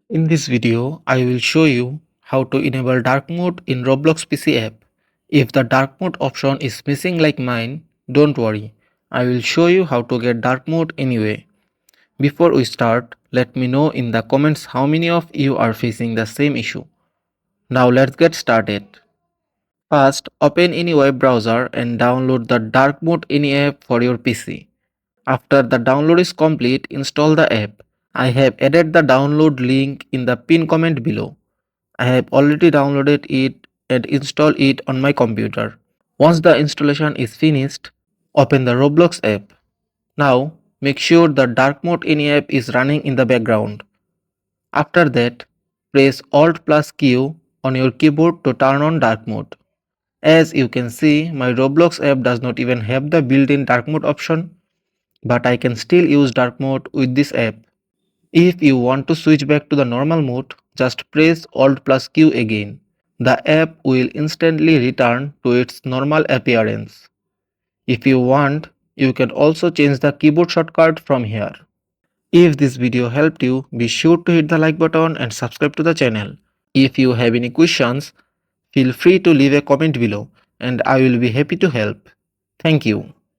In this video, I will show you how to enable dark mode in Roblox PC app. If the dark mode option is missing like mine, don't worry. I will show you how to get dark mode anyway. Before we start, let me know in the comments how many of you are facing the same issue. Now let's get started. First, open any web browser and download the dark mode any app for your PC. After the download is complete, install the app. I have added the download link in the pinned comment below. I have already downloaded it and installed it on my computer. Once the installation is finished, open the Roblox app. Now, make sure the dark mode in app is running in the background. After that, press Alt plus Q on your keyboard to turn on dark mode. As you can see, my Roblox app does not even have the built-in dark mode option, but I can still use dark mode with this app. If you want to switch back to the normal mode, just press Alt plus Q again. The app will instantly return to its normal appearance. If you want, you can also change the keyboard shortcut from here. If this video helped you, be sure to hit the like button and subscribe to the channel. If you have any questions, feel free to leave a comment below and I will be happy to help. Thank you.